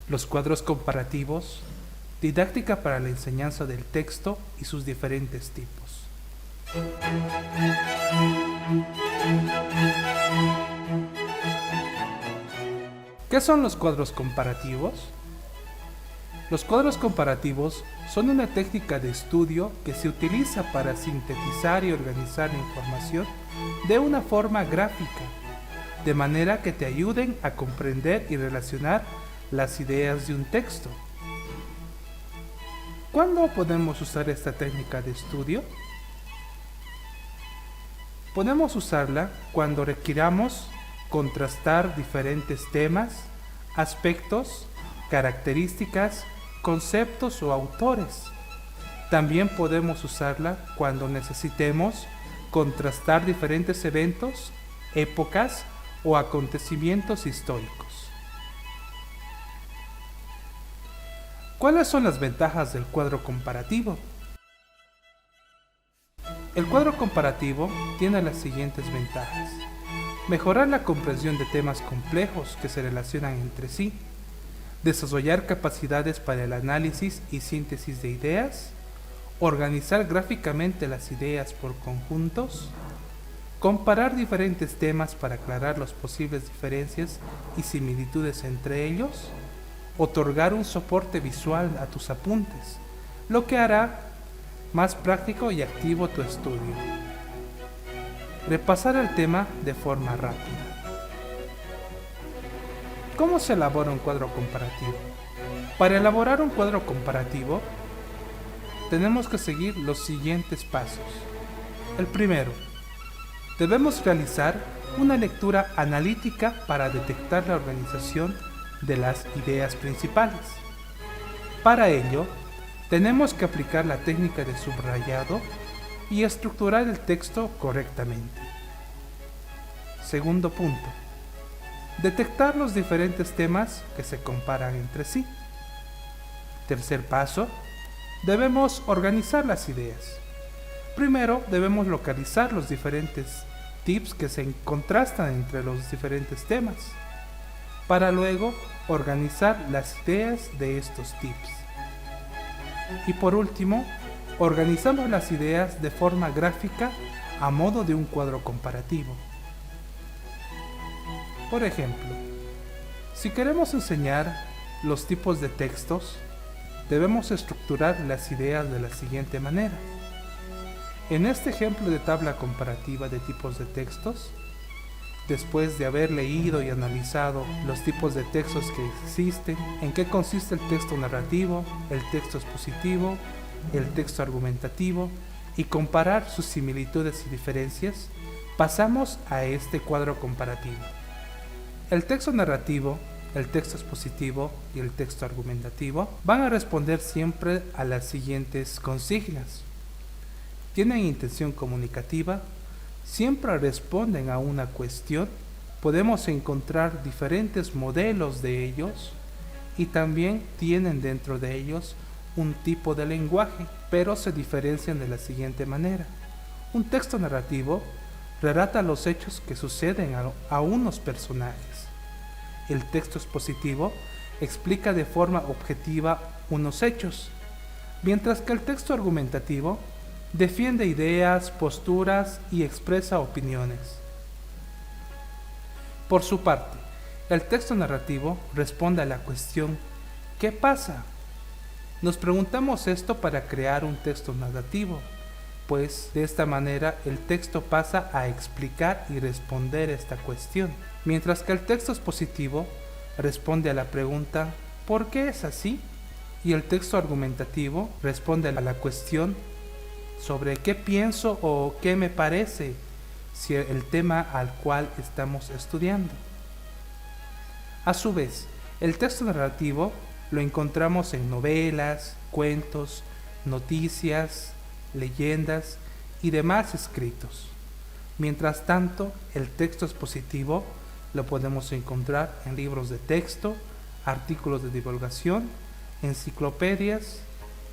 Los cuadros comparativos, didáctica para la enseñanza del texto y sus diferentes tipos. ¿Qué son los cuadros comparativos? Los cuadros comparativos son una técnica de estudio que se utiliza para sintetizar y organizar la información de una forma gráfica, de manera que te ayuden a comprender y relacionar las ideas de un texto. ¿Cuándo podemos usar esta técnica de estudio? Podemos usarla cuando requiramos contrastar diferentes temas, aspectos, características, conceptos o autores. También podemos usarla cuando necesitemos contrastar diferentes eventos, épocas o acontecimientos históricos. ¿Cuáles son las ventajas del cuadro comparativo? El cuadro comparativo tiene las siguientes ventajas: mejorar la comprensión de temas complejos que se relacionan entre sí, desarrollar capacidades para el análisis y síntesis de ideas, organizar gráficamente las ideas por conjuntos, comparar diferentes temas para aclarar las posibles diferencias y similitudes entre ellos, otorgar un soporte visual a tus apuntes, lo que hará más práctico y activo tu estudio. Repasar el tema de forma rápida. ¿Cómo se elabora un cuadro comparativo? Para elaborar un cuadro comparativo, tenemos que seguir los siguientes pasos. El primero, debemos realizar una lectura analítica para detectar la organización de las ideas principales. Para ello, tenemos que aplicar la técnica de subrayado y estructurar el texto correctamente. Segundo punto, detectar los diferentes temas que se comparan entre sí. Tercer paso, debemos organizar las ideas. Primero, debemos localizar los diferentes tips que se contrastan entre los diferentes temas, para luego organizar las ideas de estos tips. Y por último, organizamos las ideas de forma gráfica a modo de un cuadro comparativo. Por ejemplo, si queremos enseñar los tipos de textos, debemos estructurar las ideas de la siguiente manera. En este ejemplo de tabla comparativa de tipos de textos, después de haber leído y analizado los tipos de textos que existen, en qué consiste el texto narrativo, el texto expositivo, el texto argumentativo, y comparar sus similitudes y diferencias, pasamos a este cuadro comparativo. El texto narrativo, el texto expositivo y el texto argumentativo van a responder siempre a las siguientes consignas. Tienen intención comunicativa, siempre responden a una cuestión, podemos encontrar diferentes modelos de ellos y también tienen dentro de ellos un tipo de lenguaje, pero se diferencian de la siguiente manera. Un texto narrativo relata los hechos que suceden a unos personajes. El texto expositivo explica de forma objetiva unos hechos, mientras que el texto argumentativo defiende ideas, posturas y expresa opiniones. Por su parte, el texto narrativo responde a la cuestión ¿qué pasa? Nos preguntamos esto para crear un texto narrativo, pues de esta manera el texto pasa a explicar y responder esta cuestión, mientras que el texto expositivo responde a la pregunta ¿por qué es así? Y el texto argumentativo responde a la cuestión sobre qué pienso o qué me parece si el tema al cual estamos estudiando. A su vez, el texto narrativo lo encontramos en novelas, cuentos, noticias, leyendas y demás escritos. Mientras tanto, el texto expositivo lo podemos encontrar en libros de texto, artículos de divulgación, enciclopedias,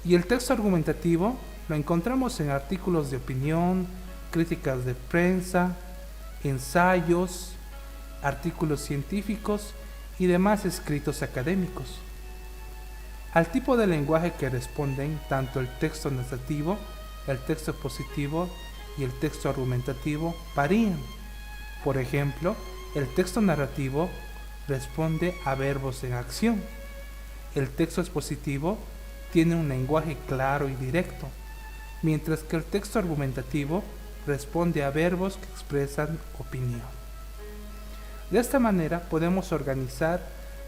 y el texto argumentativo lo encontramos en artículos de opinión, críticas de prensa, ensayos, artículos científicos y demás escritos académicos. Al tipo de lenguaje que responden tanto el texto narrativo, el texto expositivo y el texto argumentativo varían. Por ejemplo, el texto narrativo responde a verbos en acción. El texto expositivo tiene un lenguaje claro y directo, mientras que el texto argumentativo responde a verbos que expresan opinión. De esta manera podemos organizar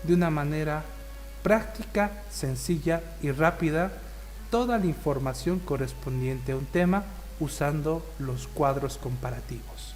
de una manera práctica, sencilla y rápida toda la información correspondiente a un tema usando los cuadros comparativos.